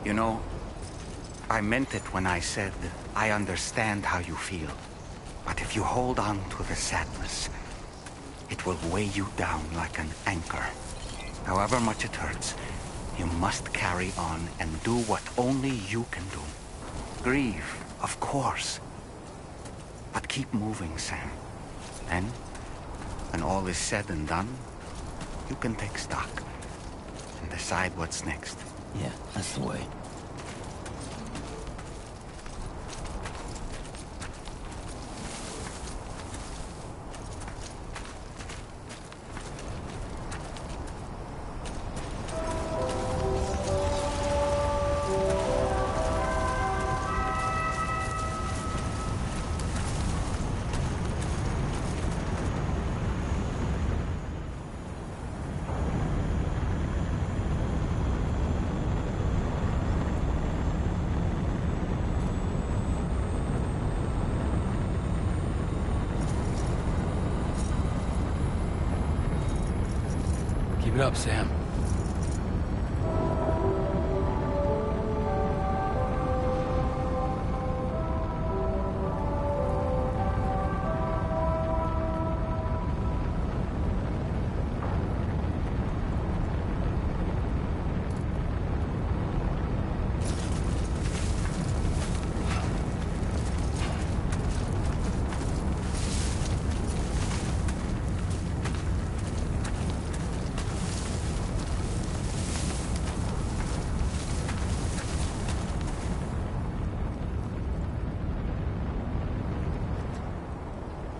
You know, I meant it when I said I understand how you feel. But if you hold on to the sadness, it will weigh you down like an anchor. However much it hurts, you must carry on and do what only you can do. Grieve, of course. But keep moving, Sam. Then, when all is said and done, you can take stock and decide what's next. Yeah, that's the way. Keep it up, Sam.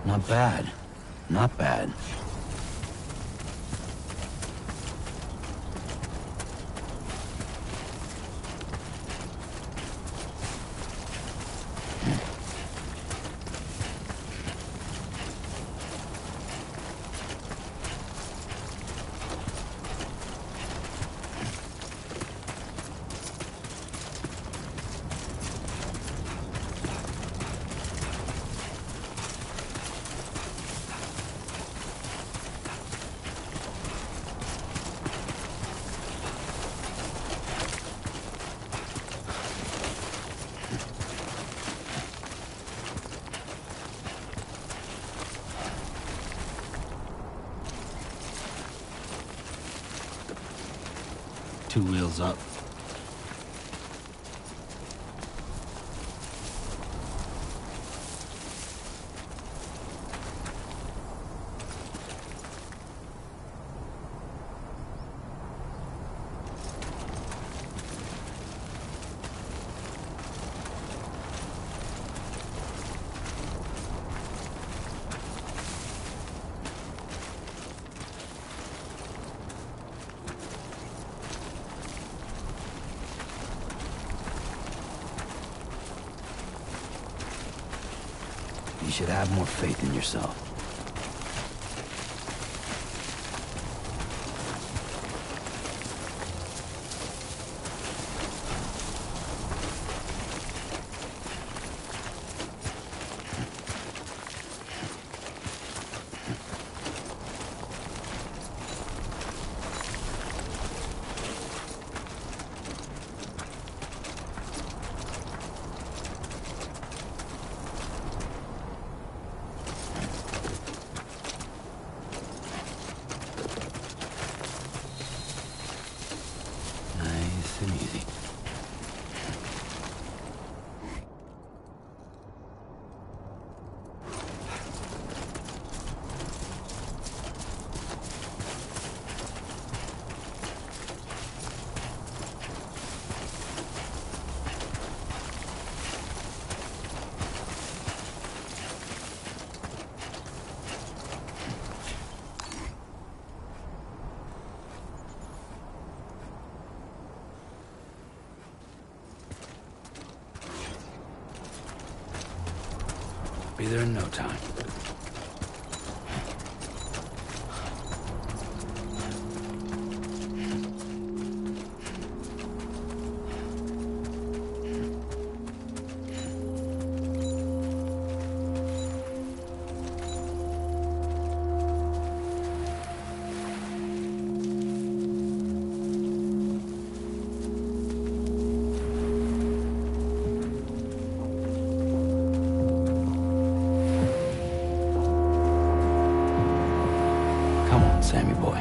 Not bad. Not bad. Two wheels up. You should have more faith in yourself. Nice and easy. Be there in no time. on, Sammy boy.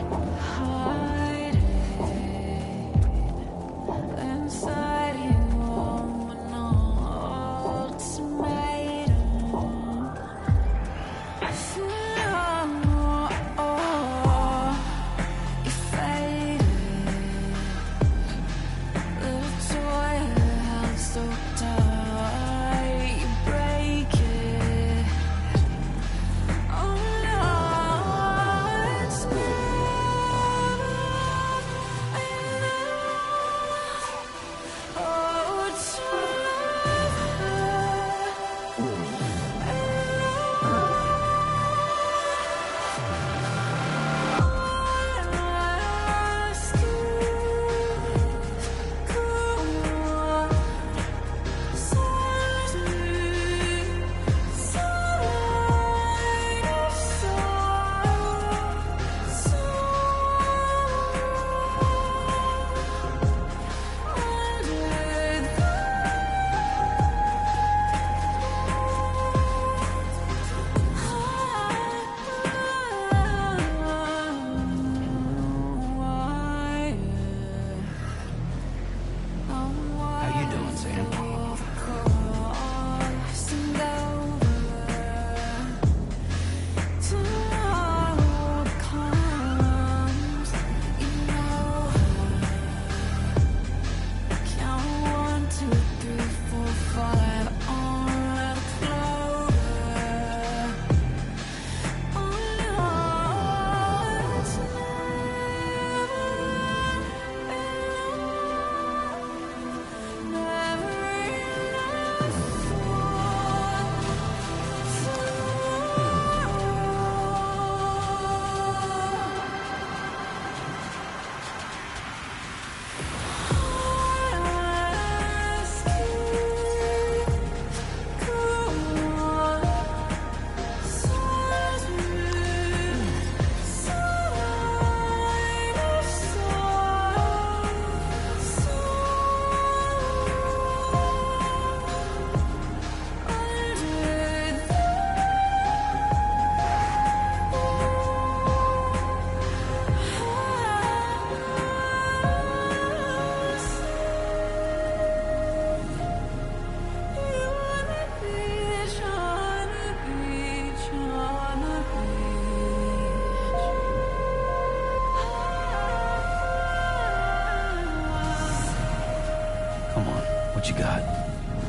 What you got?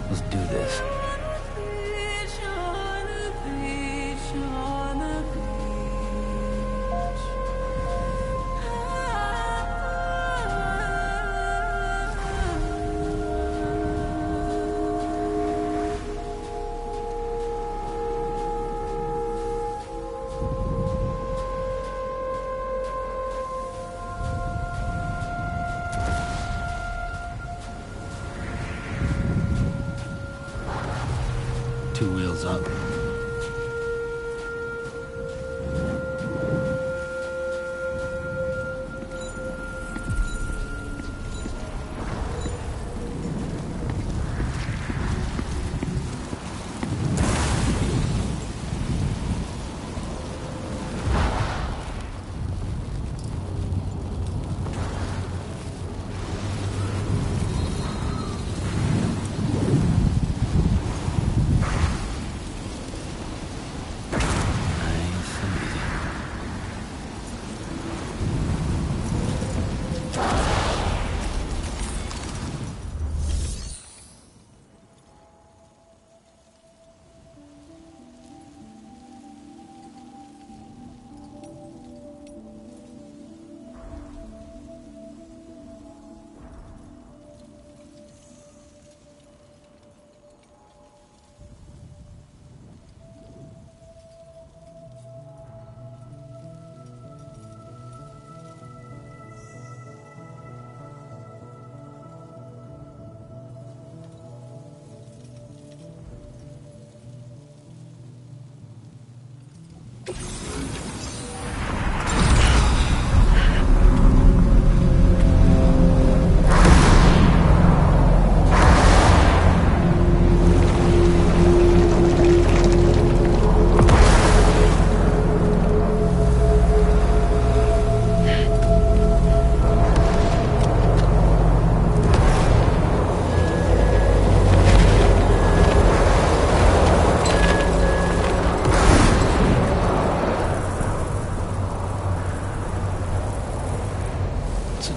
Let's do this. Two wheels up.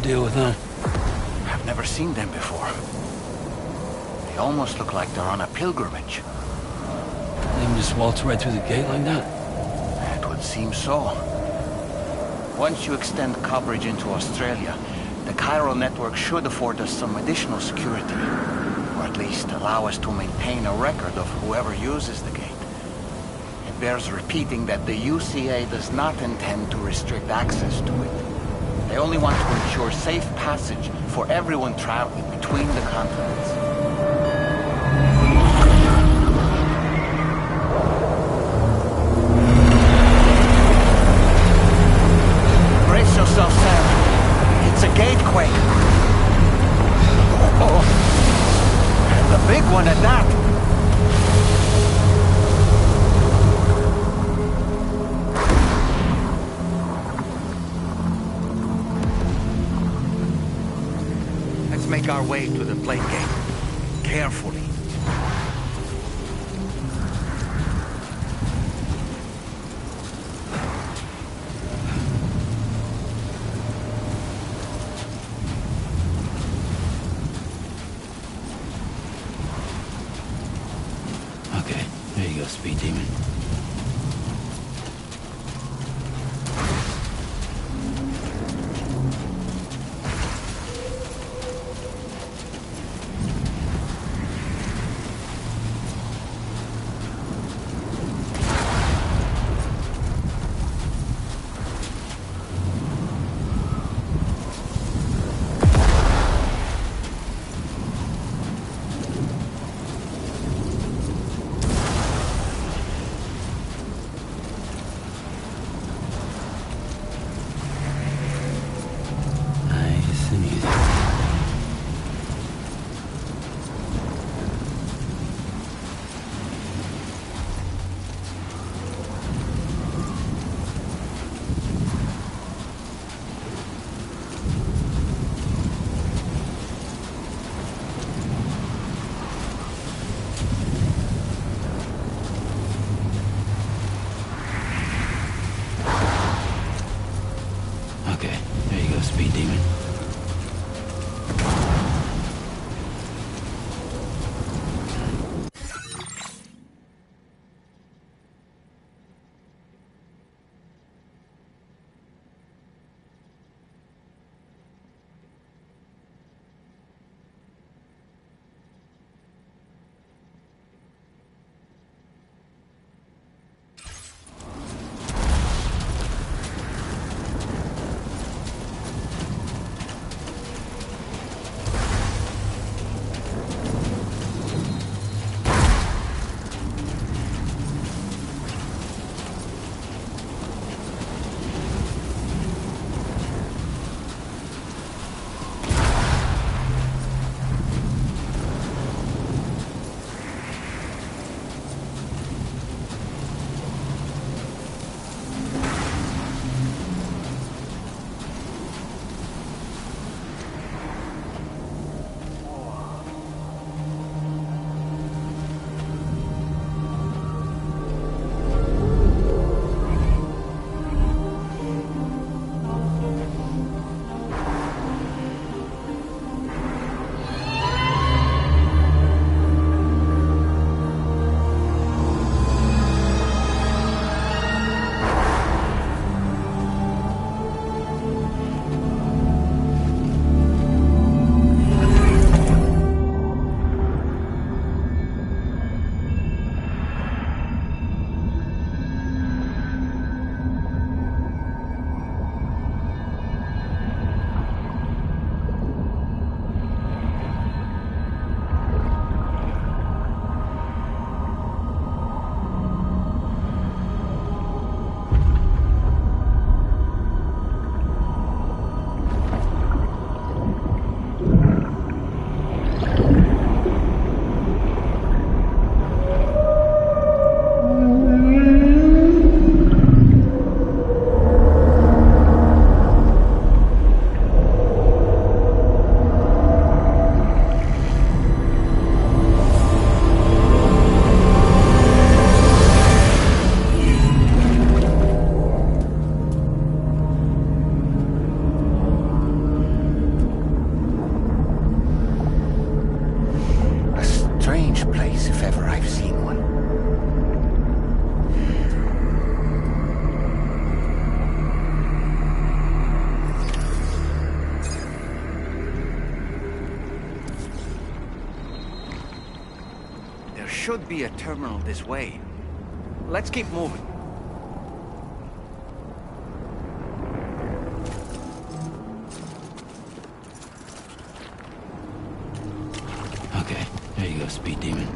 deal with them? I've never seen them before. They almost look like they're on a pilgrimage. They can just waltz right through the gate like that? It would seem so. Once you extend coverage into Australia, the Cairo network should afford us some additional security. Or at least allow us to maintain a record of whoever uses the gate. It bears repeating that the UCA does not intend to restrict access to it. They only want to ensure safe passage for everyone traveling between the continents. Brace yourself, Sam. It's a gatequake. Oh, and a big one at that. Let's make our way to the plate gate. Carefully. Okay, there you go, Speed Demon. should be a terminal this way. Let's keep moving. Okay, there you go, Speed Demon.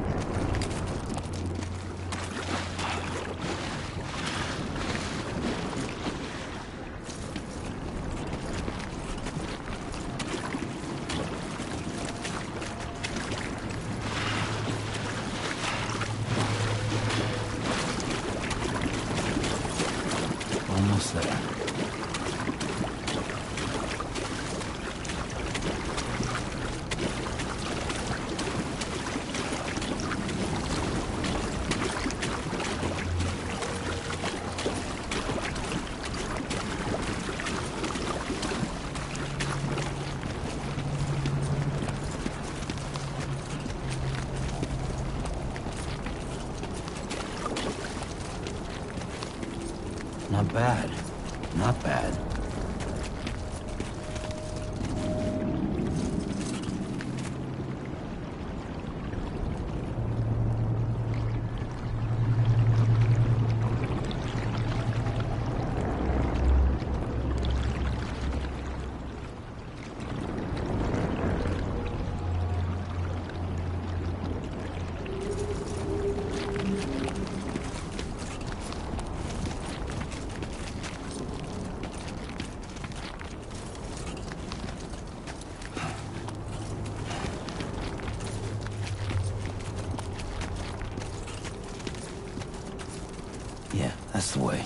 Almost there. Not bad. Not bad. Yeah, that's the way.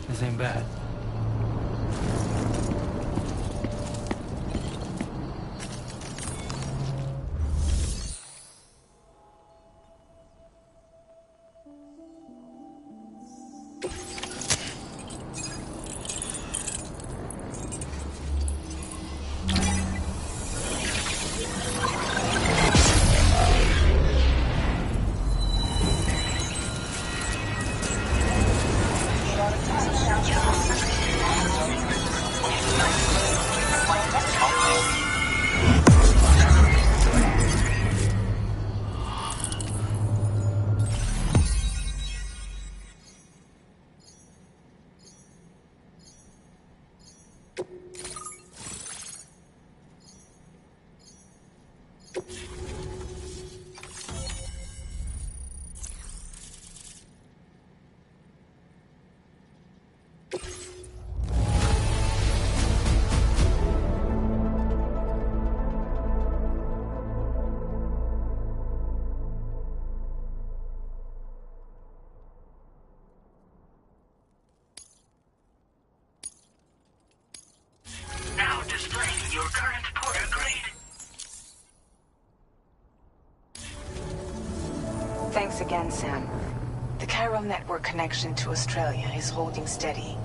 This ain't bad. Now displaying your current porter grade. Thanks again, Sam. The chiral network connection to Australia is holding steady.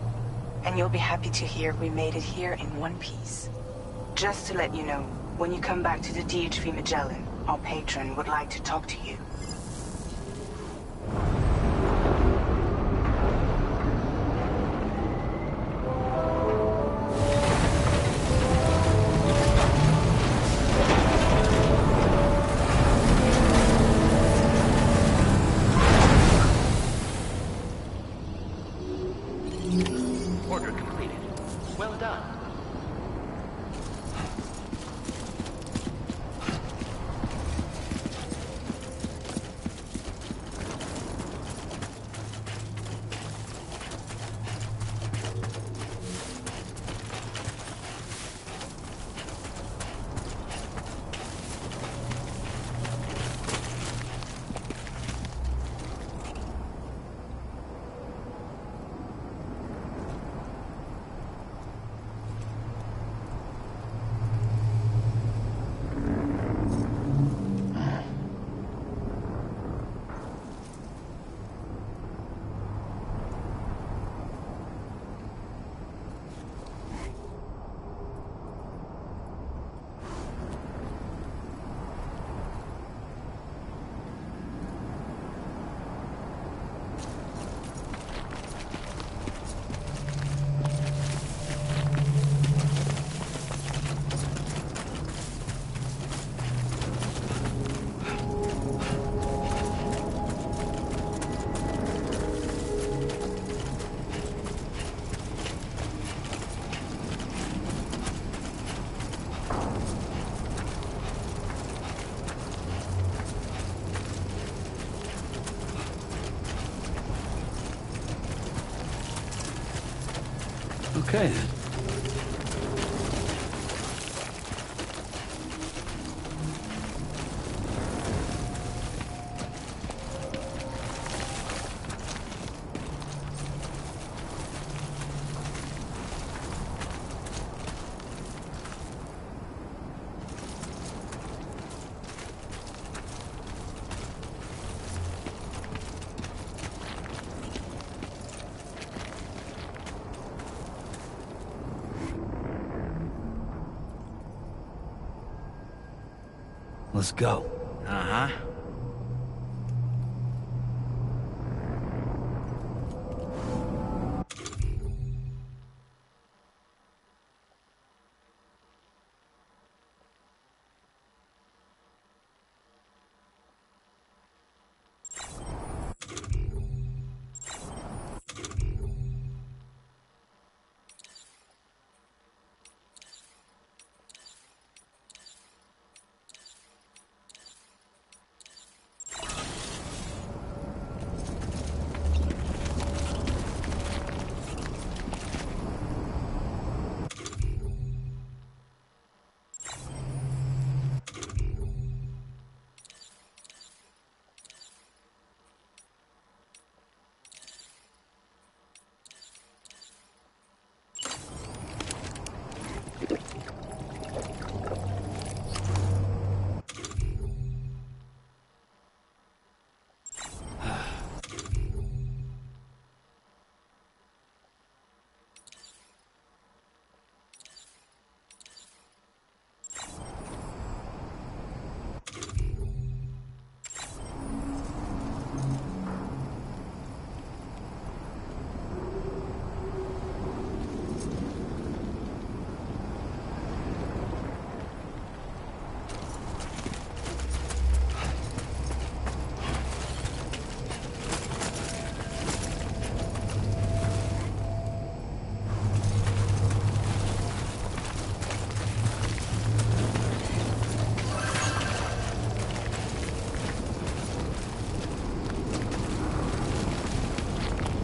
And you'll be happy to hear we made it here in one piece. Just to let you know, when you come back to the DHV Magellan, our patron would like to talk to you. Order completed. Well done. Okay, then. Let's go. Uh-huh.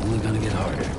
Only gonna get harder.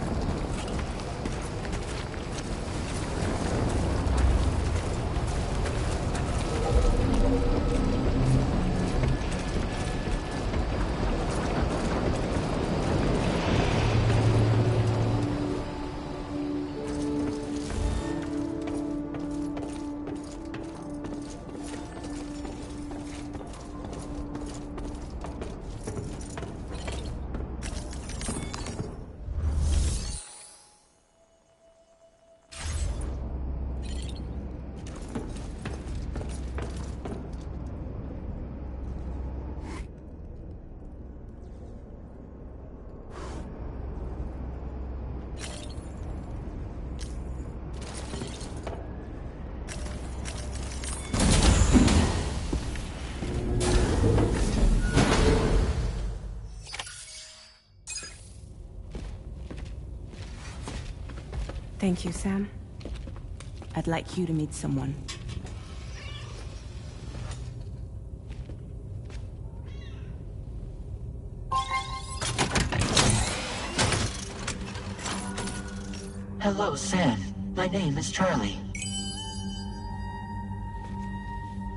Thank you, Sam. I'd like you to meet someone. Hello, Sam. My name is Charlie.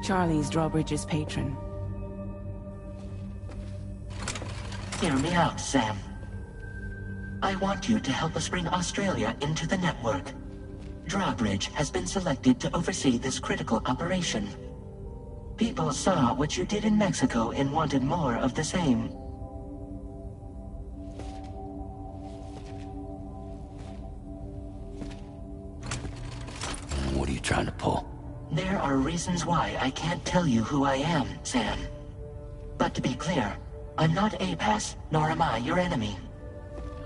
Charlie's Drawbridge's patron. Hear me out, Sam. I want you to help us bring Australia into the network. Drawbridge has been selected to oversee this critical operation. People saw what you did in Mexico and wanted more of the same. What are you trying to pull? There are reasons why I can't tell you who I am, Sam. But to be clear, I'm not APAS, nor am I your enemy.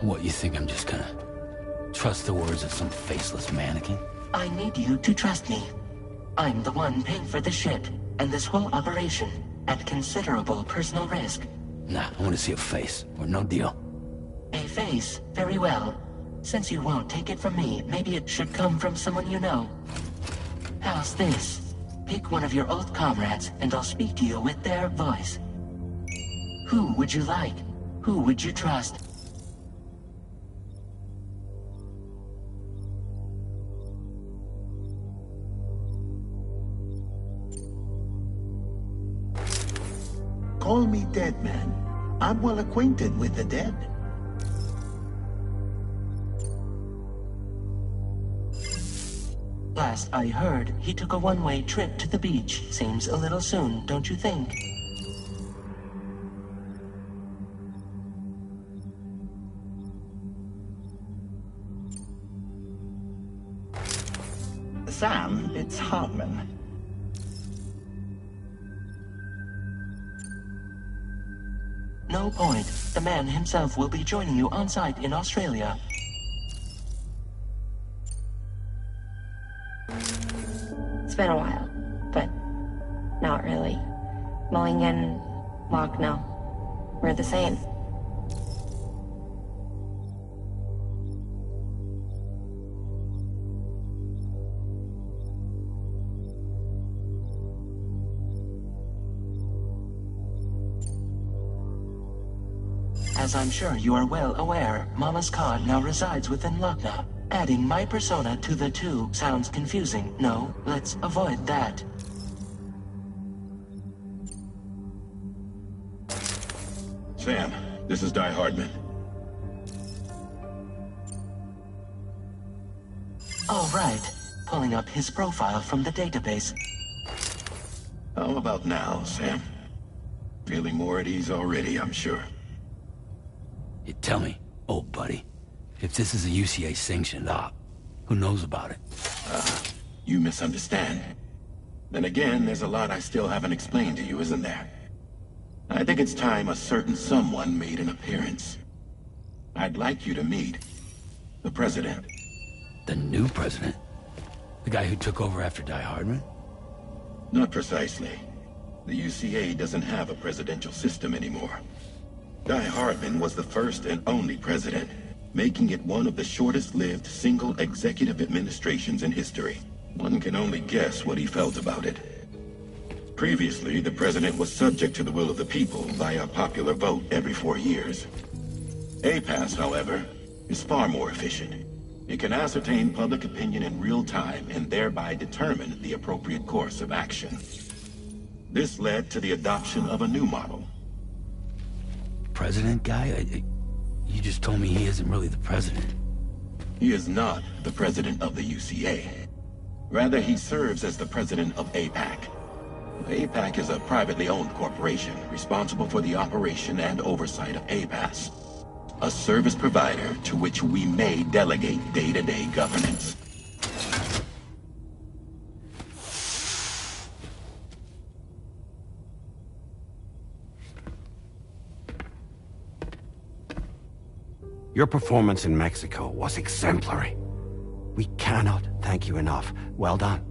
What, you think I'm just gonna trust the words of some faceless mannequin? I need you to trust me. I'm the one paying for the ship and this whole operation at considerable personal risk. Nah, I wanna see a face, or no deal. A face, very well. Since you won't take it from me, maybe it should come from someone you know. How's this? Pick one of your old comrades, and I'll speak to you with their voice. Who would you like? Who would you trust? Call me dead man. I'm well acquainted with the dead. Last I heard, he took a one-way trip to the beach. Seems a little soon, don't you think? Sam, it's Hartman. No point. The man himself will be joining you on site in Australia. It's been a while, but not really. Mulligan, Locke, no. We're the same. As I'm sure you are well aware, Mama's Cod now resides within Lochna. Adding my persona to the two sounds confusing. No, let's avoid that. Sam, this is Di Hardman. All right. Pulling up his profile from the database. How about now, Sam? Feeling more at ease already, I'm sure. You tell me, old buddy, if this is a UCA-sanctioned op, who knows about it? You misunderstand. Then again, there's a lot I still haven't explained to you, isn't there? I think it's time a certain someone made an appearance. I'd like you to meet the President. The new president? The guy who took over after Di Hardman? Not precisely. The UCA doesn't have a presidential system anymore. Di Hardman was the first and only president, making it one of the shortest-lived single executive administrations in history. One can only guess what he felt about it. Previously, the president was subject to the will of the people via a popular vote every 4 years. APAS, however, is far more efficient. It can ascertain public opinion in real time and thereby determine the appropriate course of action. This led to the adoption of a new model. President guy? You just told me he isn't really the president. He is not the president of the UCA. Rather, he serves as the president of APAC. APAC is a privately owned corporation responsible for the operation and oversight of APAS, a service provider to which we may delegate day-to-day governance. Your performance in Mexico was exemplary. We cannot thank you enough. Well done.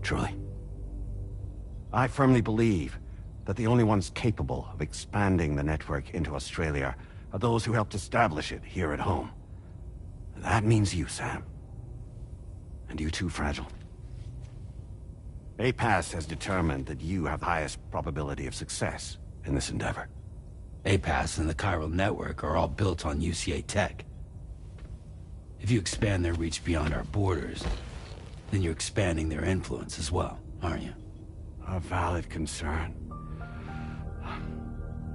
Truly. I firmly believe that the only ones capable of expanding the network into Australia are those who helped establish it here at home. That means you, Sam. And you too, Fragile. APAS has determined that you have the highest probability of success in this endeavor. APAS and the chiral network are all built on UCA tech. If you expand their reach beyond our borders, then you're expanding their influence as well, aren't you? A valid concern.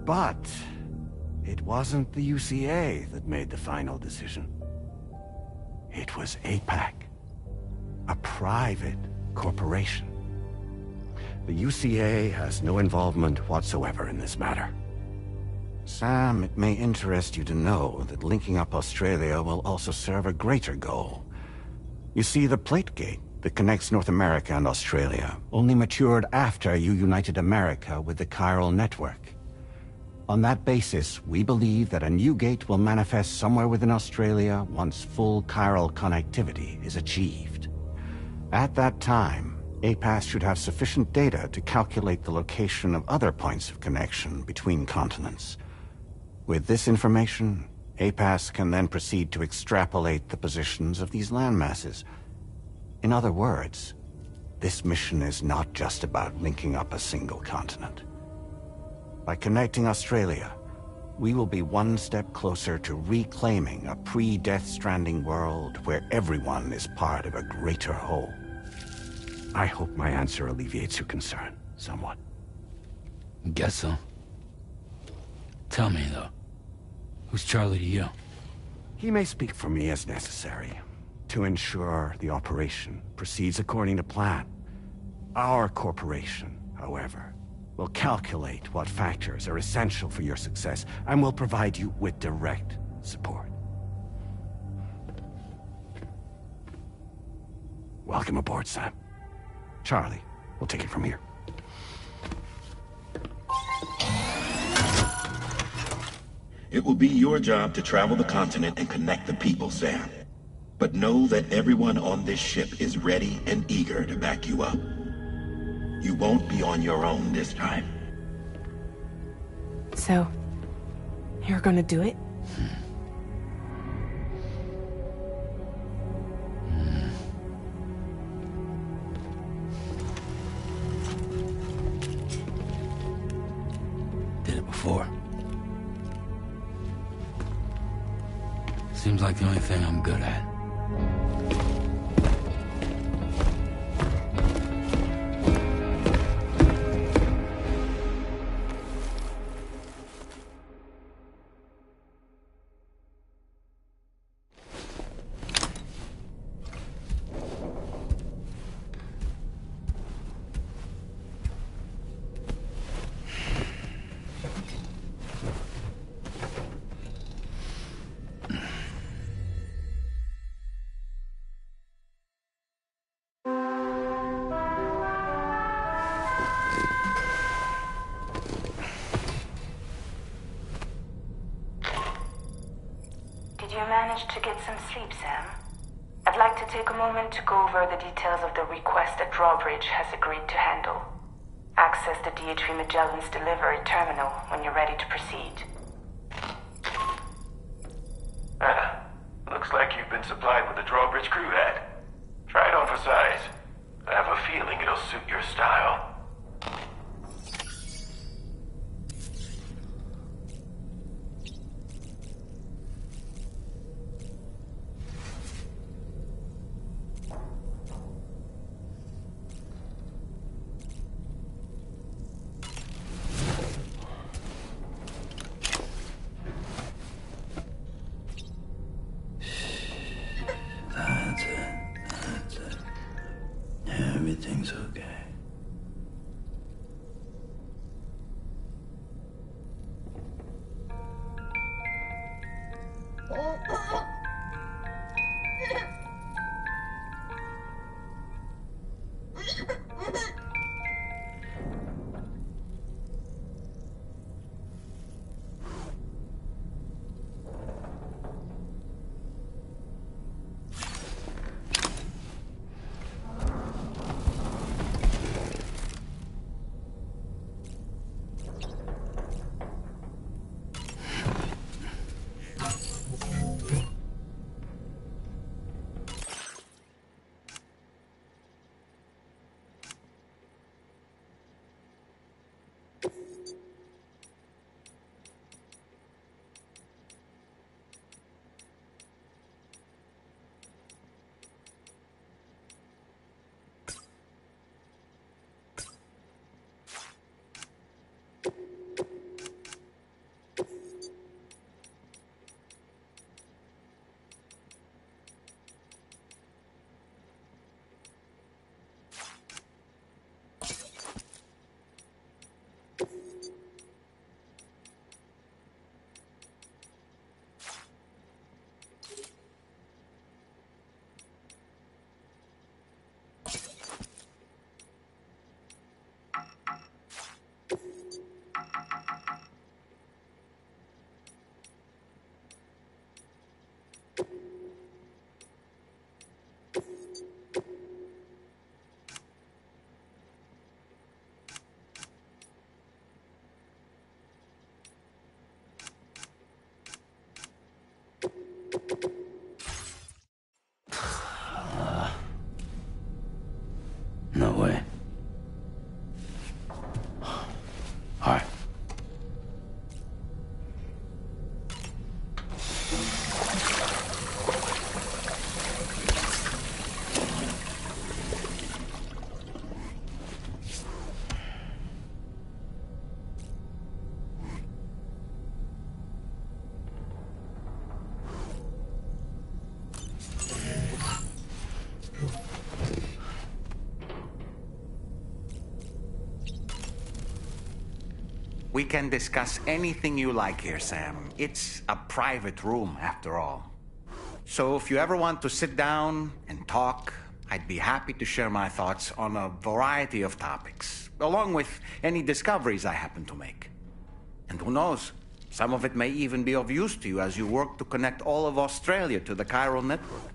But it wasn't the UCA that made the final decision. It was APAC, a private corporation. The UCA has no involvement whatsoever in this matter. Sam, it may interest you to know that linking up Australia will also serve a greater goal. You see, the plate gate that connects North America and Australia only matured after you united America with the chiral network. On that basis, we believe that a new gate will manifest somewhere within Australia once full chiral connectivity is achieved. At that time, APAS should have sufficient data to calculate the location of other points of connection between continents. With this information, APAS can then proceed to extrapolate the positions of these landmasses. In other words, this mission is not just about linking up a single continent. By connecting Australia, we will be one step closer to reclaiming a pre-Death Stranding world where everyone is part of a greater whole. I hope my answer alleviates your concern somewhat. Guess so. Tell me, though. Who's Charlie to you? He may speak for me as necessary, to ensure the operation proceeds according to plan. Our corporation, however, will calculate what factors are essential for your success, and will provide you with direct support. Welcome aboard, Sam. Charlie, we'll take it from here. It will be your job to travel the continent and connect the people, Sam. But know that everyone on this ship is ready and eager to back you up. You won't be on your own this time. So, you're gonna do it? Did it before. Seems like the only thing I'm good at. Did you manage to get some sleep, Sam? I'd like to take a moment to go over the details of the request that Drawbridge has agreed to handle. Access the DHV Magellan's delivery terminal when you're ready to proceed. Looks like you've been supplied with a Drawbridge crew hat. Try it on for size. I have a feeling it'll suit your style. That's it. Everything's okay. No way. All right. We can discuss anything you like here, Sam. It's a private room, after all. So if you ever want to sit down and talk, I'd be happy to share my thoughts on a variety of topics, along with any discoveries I happen to make. And who knows, some of it may even be of use to you as you work to connect all of Australia to the chiral network.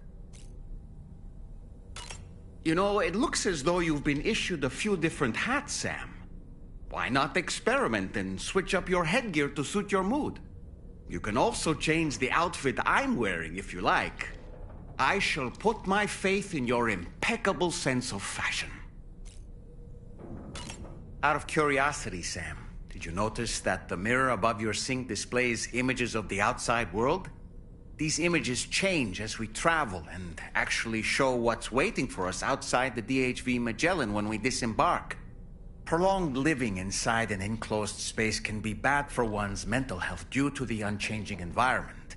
You know, it looks as though you've been issued a few different hats, Sam. Why not experiment and switch up your headgear to suit your mood? You can also change the outfit I'm wearing if you like. I shall put my faith in your impeccable sense of fashion. Out of curiosity, Sam, did you notice that the mirror above your sink displays images of the outside world? These images change as we travel and actually show what's waiting for us outside the DHV Magellan when we disembark. Prolonged living inside an enclosed space can be bad for one's mental health due to the unchanging environment.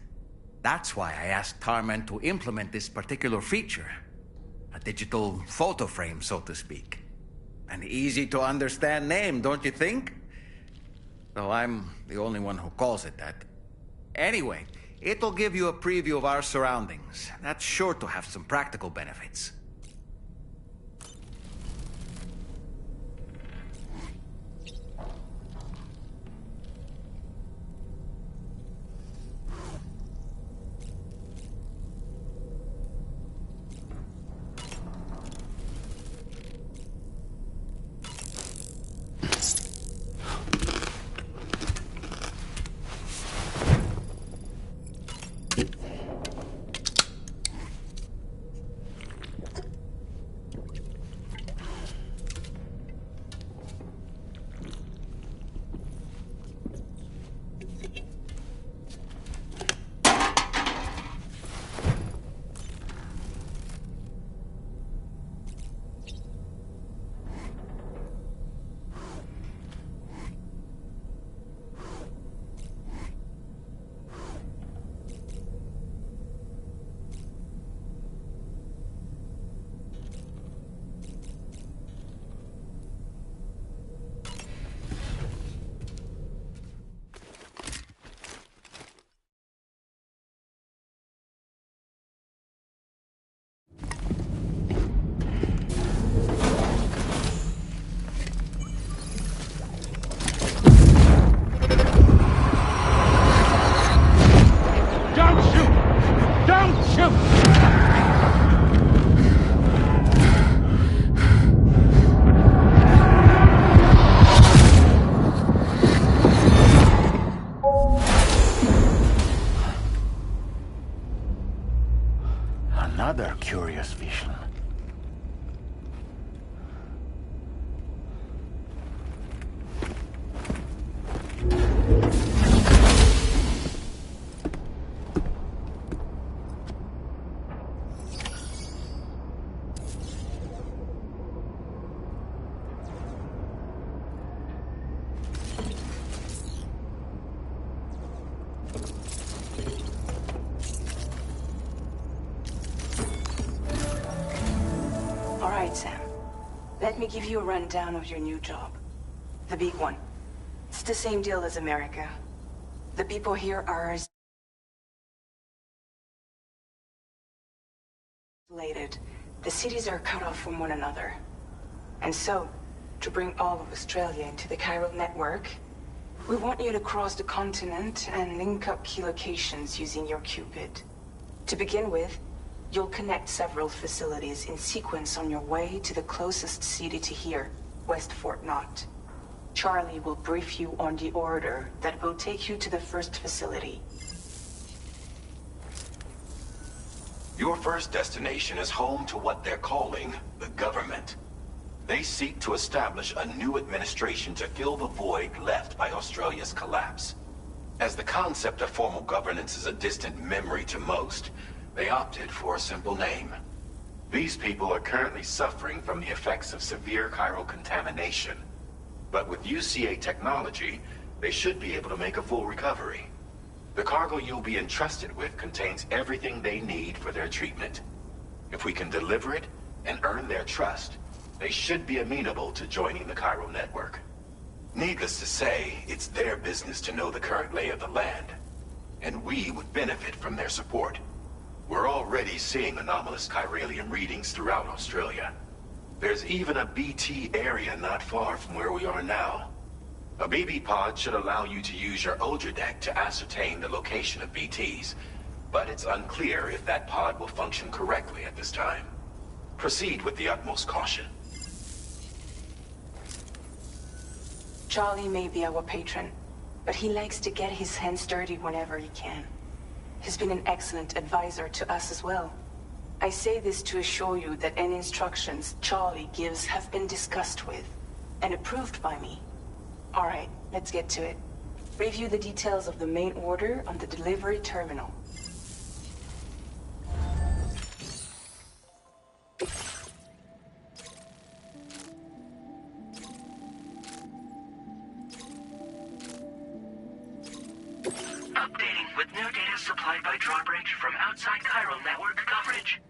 That's why I asked Tarman to implement this particular feature. A digital photo frame, so to speak. An easy to understand name, don't you think? Though I'm the only one who calls it that. Anyway, it'll give you a preview of our surroundings. That's sure to have some practical benefits. Another curious vision. Sam. Let me give you a rundown of your new job. The big one. It's the same deal as America. The people here are isolated. The cities are cut off from one another. And so, to bring all of Australia into the chiral network, we want you to cross the continent and link up key locations using your Cupid. To begin with, you'll connect several facilities in sequence on your way to the closest city to here, West Fort Knott. Charlie will brief you on the order that will take you to the first facility. Your first destination is home to what they're calling the government. They seek to establish a new administration to fill the void left by Australia's collapse. As the concept of formal governance is a distant memory to most, they opted for a simple name. These people are currently suffering from the effects of severe chiral contamination. But with UCA technology, they should be able to make a full recovery. The cargo you'll be entrusted with contains everything they need for their treatment. If we can deliver it and earn their trust, they should be amenable to joining the chiral network. Needless to say, it's their business to know the current lay of the land. And we would benefit from their support. We're already seeing anomalous chiralium readings throughout Australia. There's even a BT area not far from where we are now. A BB pod should allow you to use your Ultra deck to ascertain the location of BTs, but it's unclear if that pod will function correctly at this time. Proceed with the utmost caution. Charlie may be our patron, but he likes to get his hands dirty whenever he can. He's been an excellent advisor to us as well. I say this to assure you that any instructions Charlie gives have been discussed with and approved by me. All right, let's get to it. Review the details of the main order on the delivery terminal. Updating with new data supplied by drawbridge from outside chiral network coverage.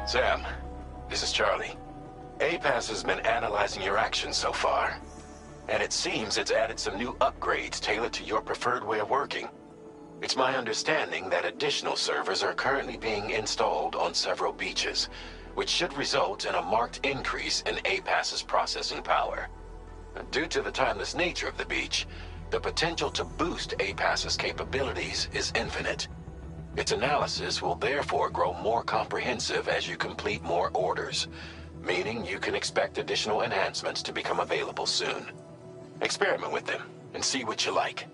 Sam, this is Charlie. APAS has been analyzing your actions so far, and it seems it's added some new upgrades tailored to your preferred way of working. It's my understanding that additional servers are currently being installed on several beaches, which should result in a marked increase in APAS's processing power. Due to the timeless nature of the beach, the potential to boost APAS's capabilities is infinite. Its analysis will therefore grow more comprehensive as you complete more orders, meaning you can expect additional enhancements to become available soon. Experiment with them and see what you like.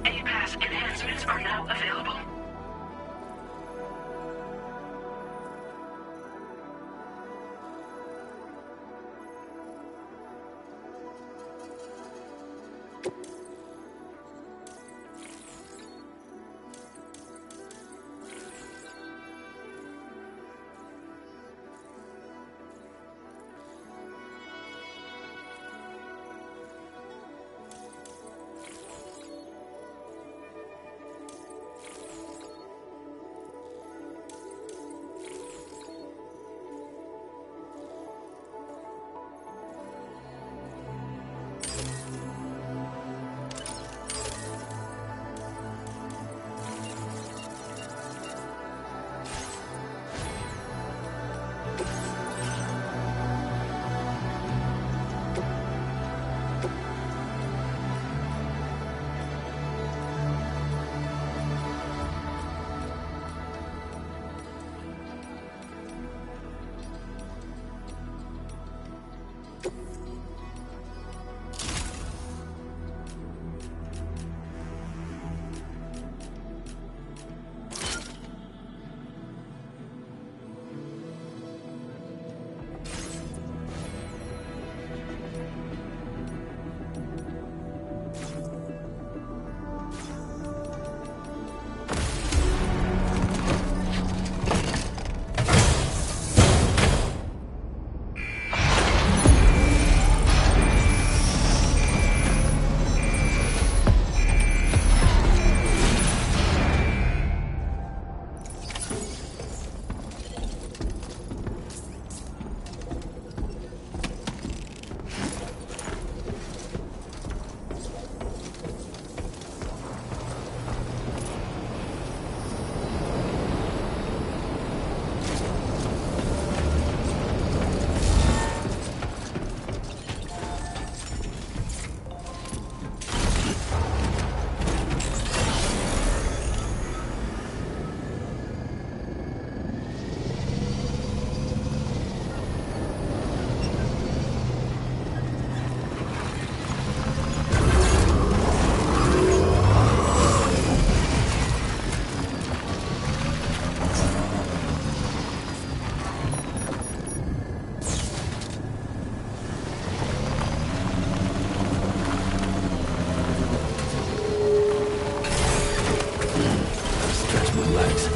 APAS enhancements are now available. to my legs.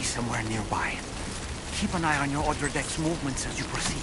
Somewhere nearby. Keep an eye on your other deck's movements as you proceed.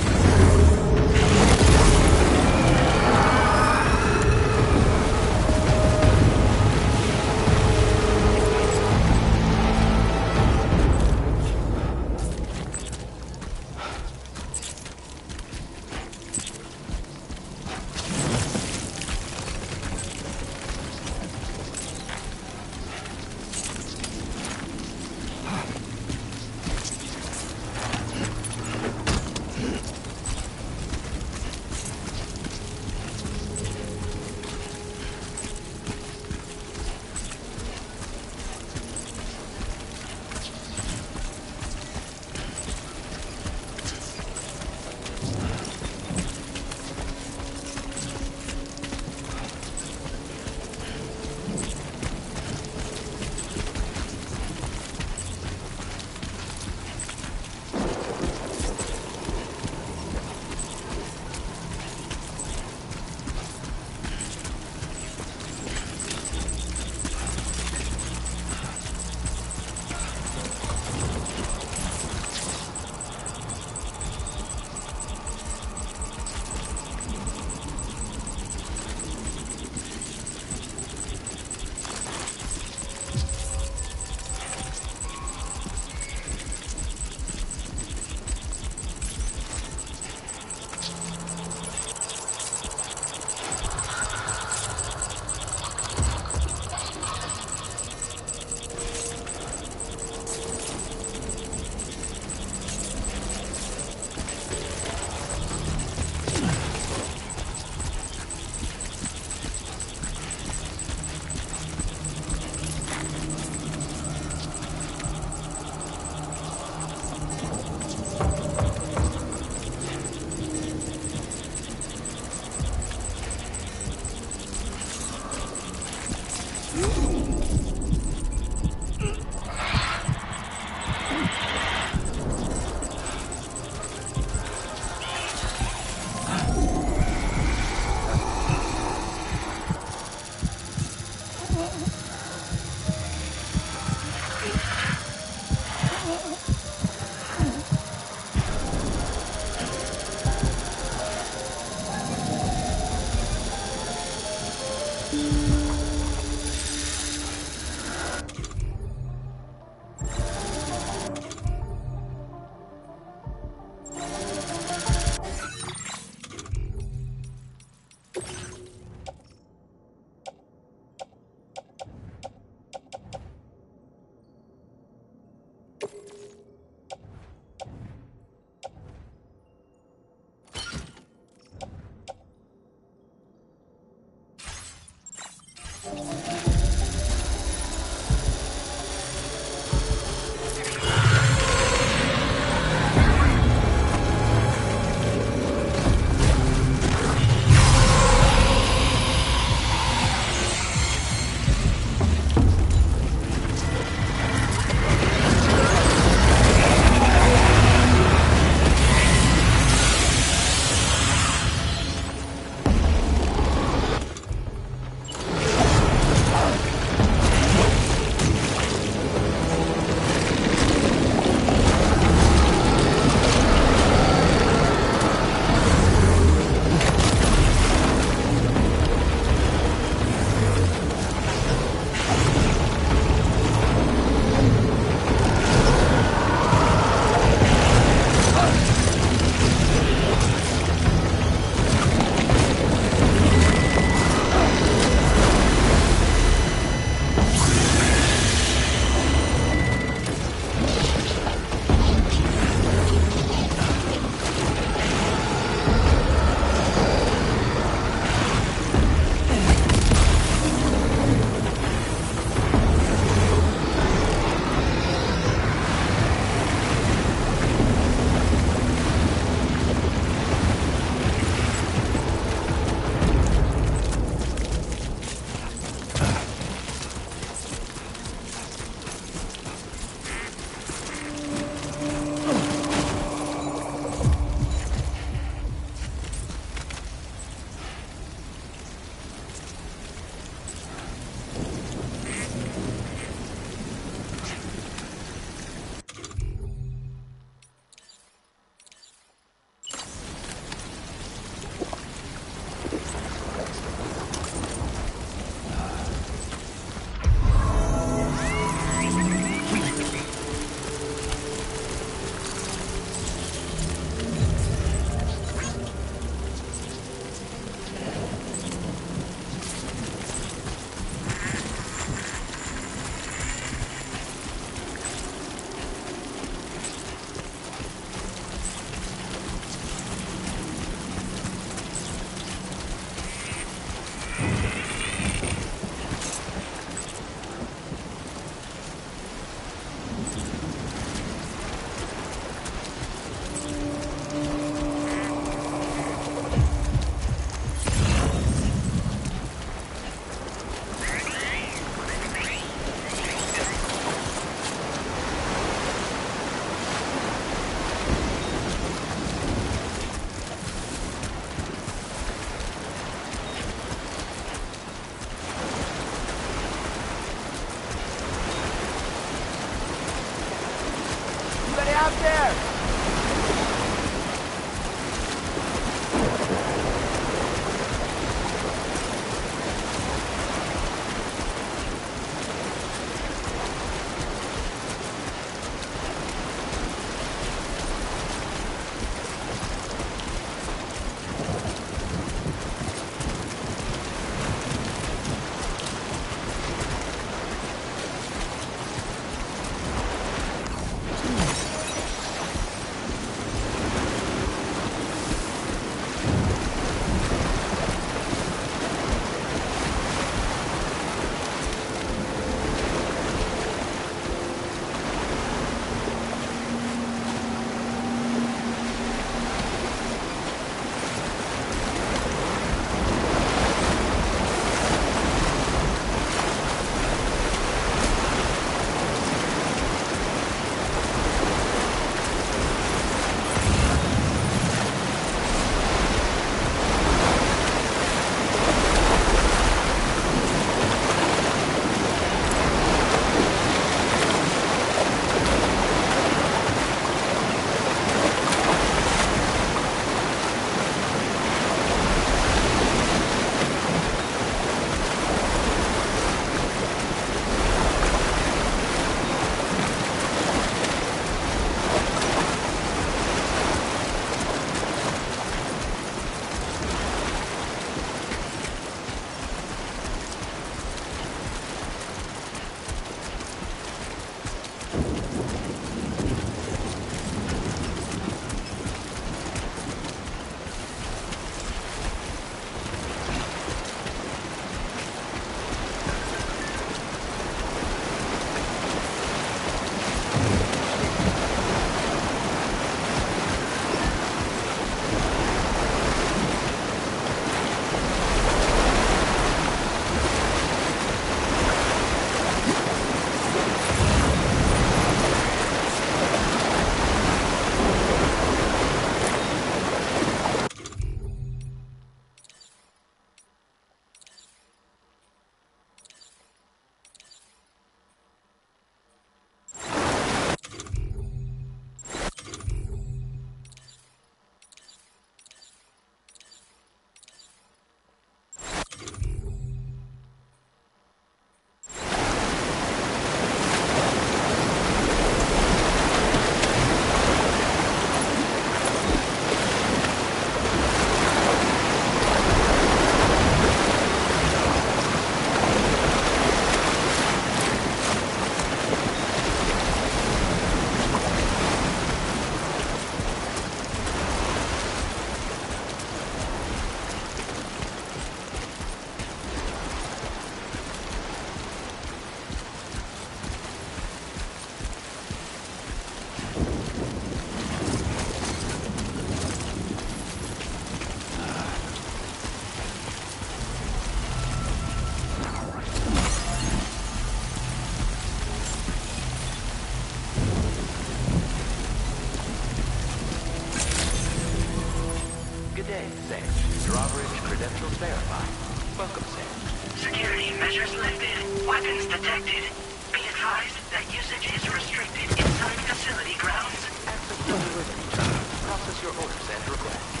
Okay, Sam. Drawbridge credentials verified. Welcome, Sam. Security measures lifted. Weapons detected. Be advised that usage is restricted inside facility grounds. Access to delivery terminal. Process your orders and requests.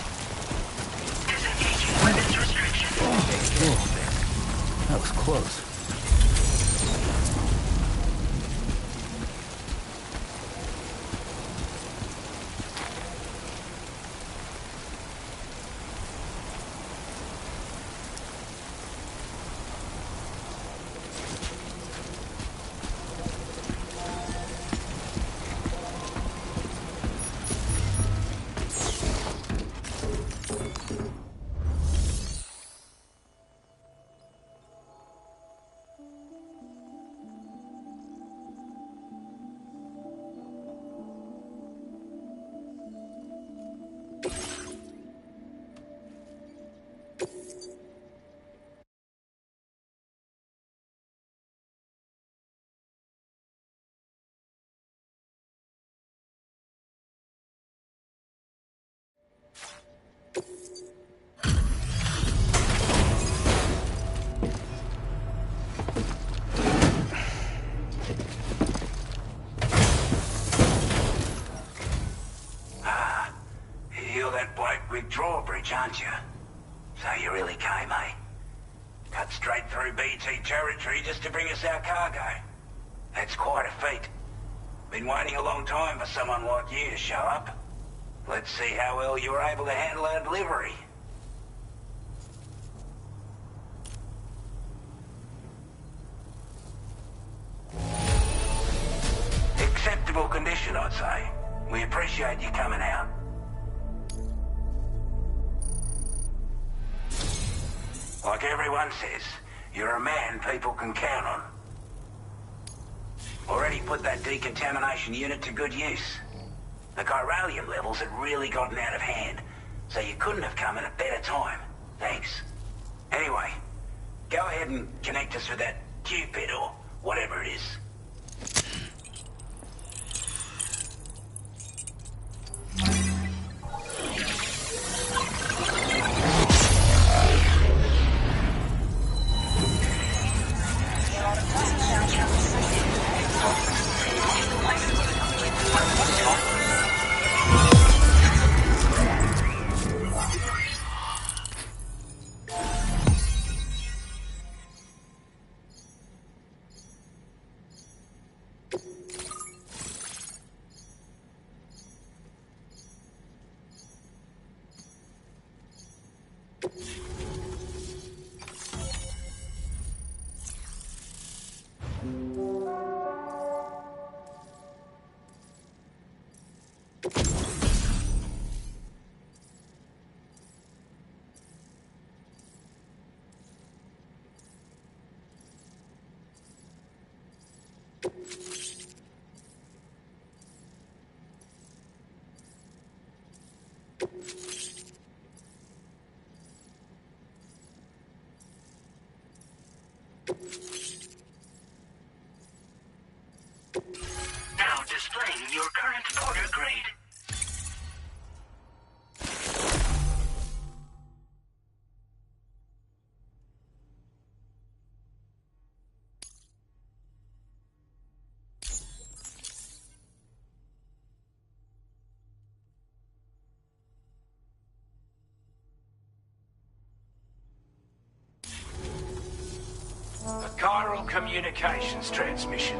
Disengaging weapons restriction. That was close. Drawbridge, aren't you? So you really came, eh? Cut straight through BT territory just to bring us our cargo. That's quite a feat. Been waiting a long time for someone like you to show up. Let's see how well you were able to handle our delivery. Acceptable condition, I'd say. We appreciate you coming out. Like everyone says, you're a man people can count on. Already put that decontamination unit to good use. The chiralium levels had really gotten out of hand, so you couldn't have come at a better time. Thanks. Anyway, go ahead and connect us with that Cupid or whatever it is. Now displaying your current porter grade. A chiral communications transmission.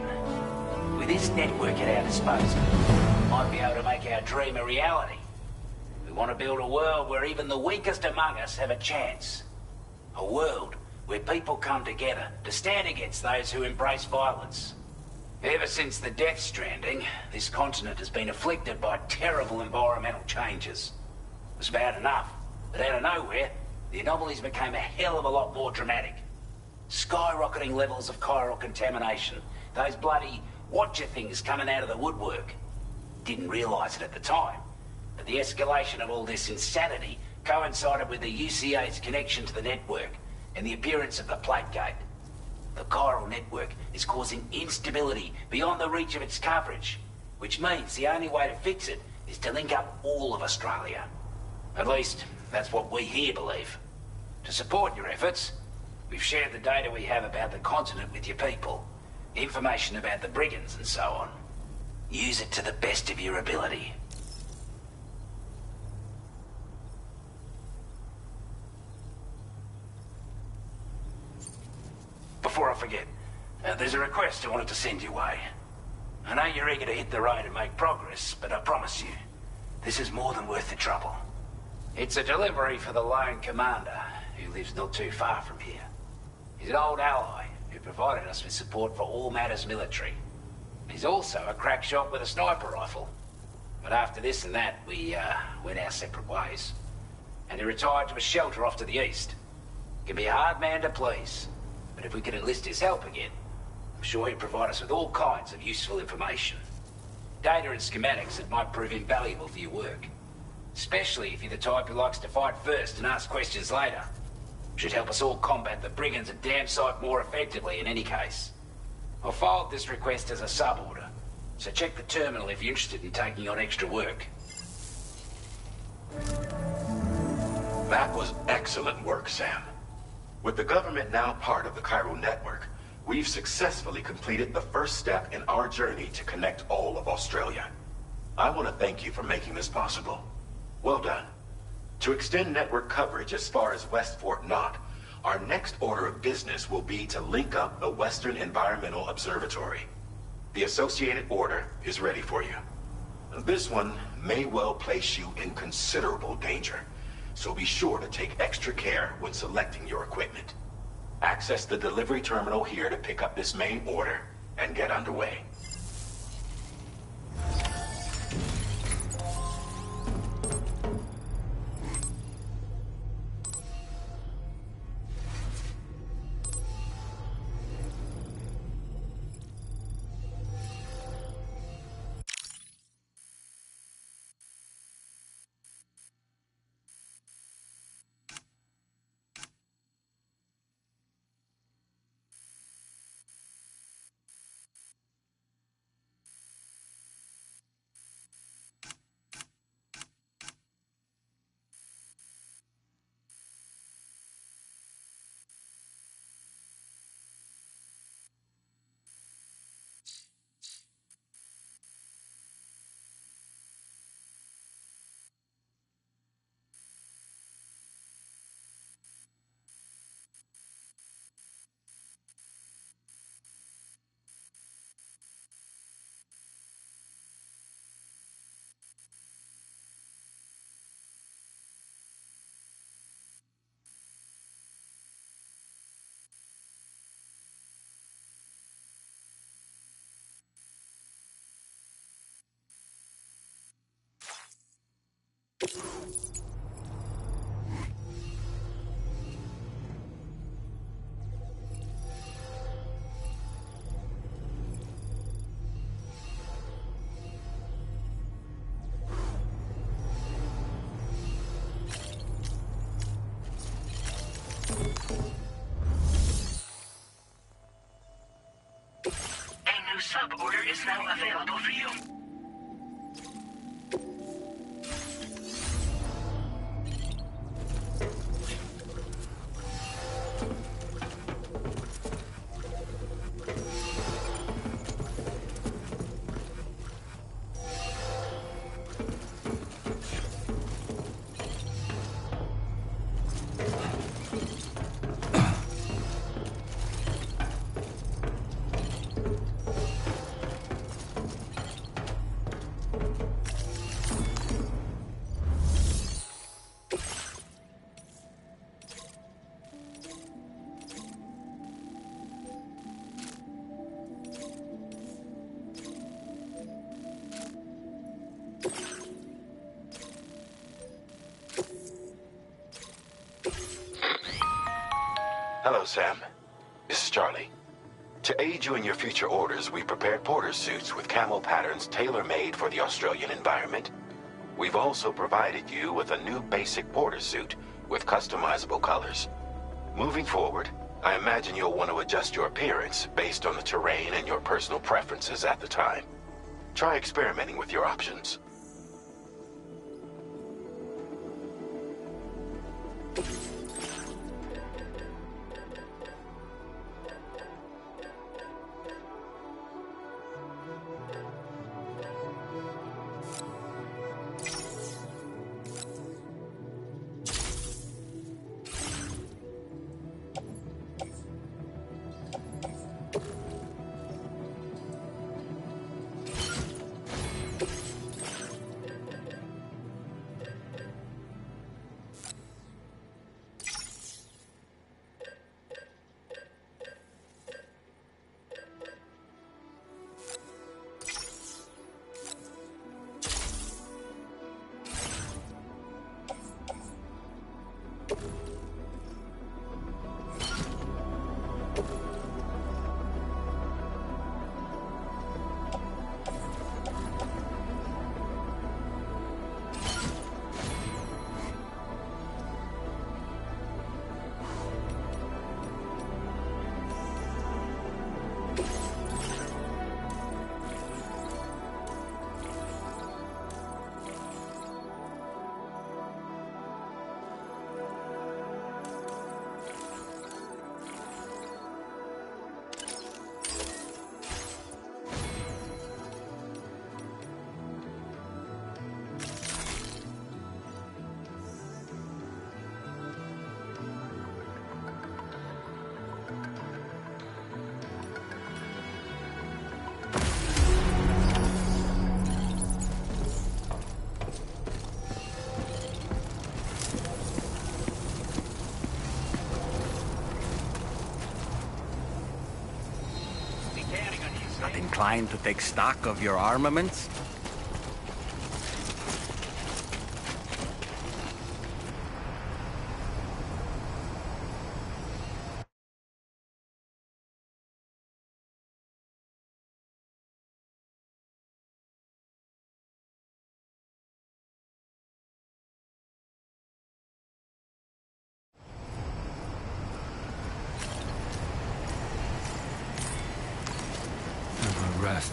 With this network at our disposal, we might be able to make our dream a reality. We want to build a world where even the weakest among us have a chance. A world where people come together to stand against those who embrace violence. Ever since the Death Stranding, this continent has been afflicted by terrible environmental changes. It was bad enough, but out of nowhere, the anomalies became a hell of a lot more dramatic. Skyrocketing levels of chiral contamination. Those bloody watcher things coming out of the woodwork. Didn't realise it at the time, but the escalation of all this insanity coincided with the UCA's connection to the network and the appearance of the plate gate. The chiral network is causing instability beyond the reach of its coverage, which means the only way to fix it is to link up all of Australia. At least, that's what we here believe. To support your efforts, we've shared the data we have about the continent with your people. Information about the brigands and so on. Use it to the best of your ability. Before I forget, there's a request I wanted to send your way. I know you're eager to hit the road and make progress, but I promise you, this is more than worth the trouble. It's a delivery for the lone commander, who lives not too far from here. He's an old ally who provided us with support for all matters military. He's also a crack shot with a sniper rifle. But after this and that, we went our separate ways. And he retired to a shelter off to the east. He can be a hard man to please, but if we can enlist his help again, I'm sure he'll provide us with all kinds of useful information. Data and schematics that might prove invaluable for your work. Especially if you're the type who likes to fight first and ask questions later. Should help us all combat the brigands a damn sight more effectively in any case. I'll filed this request as a sub-order, so check the terminal if you're interested in taking on extra work. That was excellent work, Sam. With the government now part of the Cairo network, we've successfully completed the first step in our journey to connect all of Australia. I want to thank you for making this possible. Well done. To extend network coverage as far as West Fort Knott, our next order of business will be to link up the Western Environmental Observatory. The associated order is ready for you. This one may well place you in considerable danger, so be sure to take extra care when selecting your equipment. Access the delivery terminal here to pick up this main order and get underway. A new sub-order is now available for you. Hello, Sam. This is Charlie. To aid you in your future orders, we've prepared porter suits with camo patterns tailor-made for the Australian environment. We've also provided you with a new basic porter suit with customizable colors. Moving forward, I imagine you'll want to adjust your appearance based on the terrain and your personal preferences at the time. Try experimenting with your options. Not inclined to take stock of your armaments? Rest.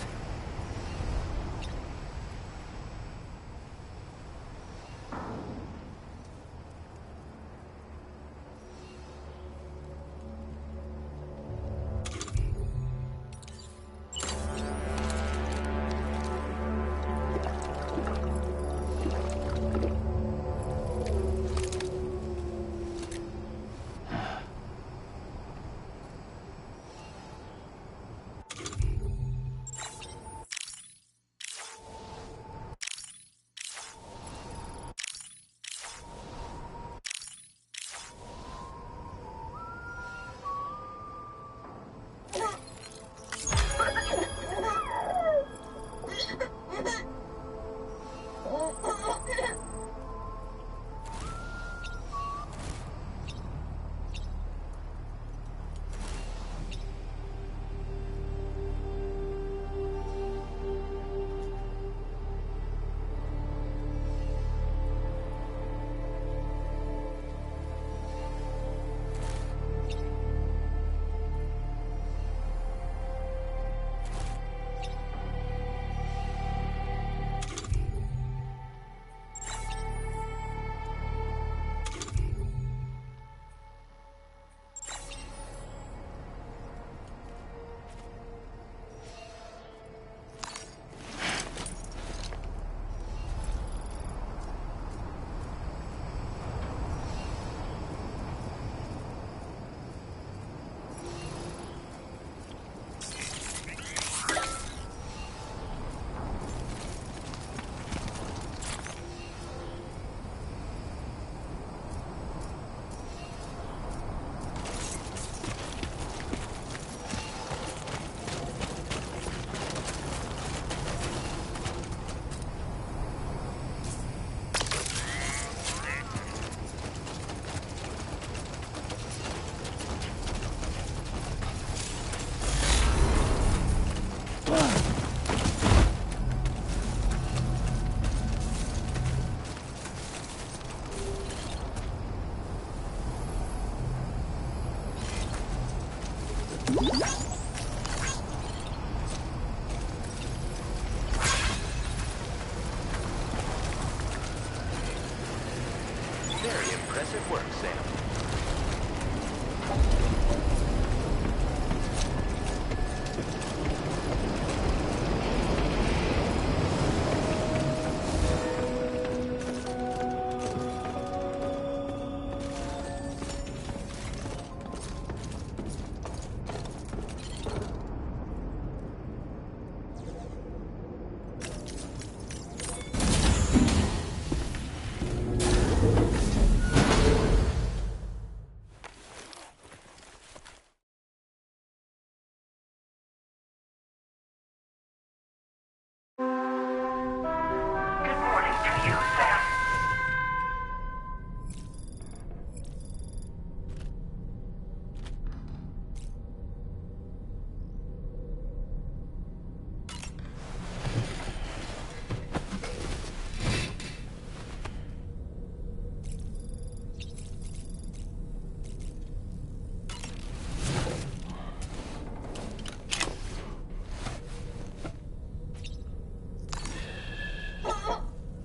Very impressive. Impressive work, Sam.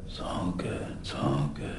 It's all good. It's all good.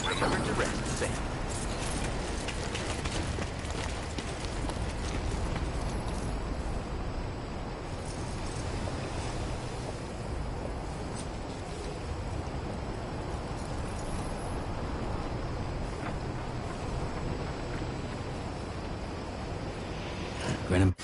Remember to rest, Sam. Grinning.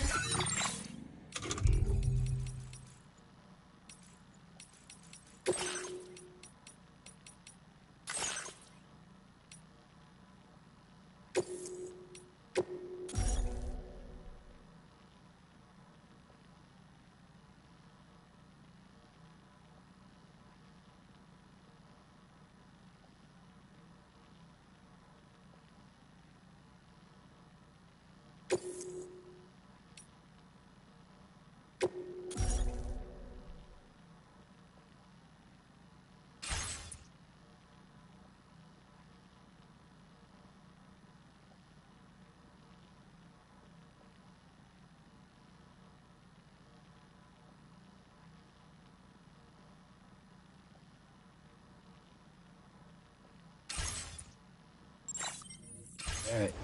All right.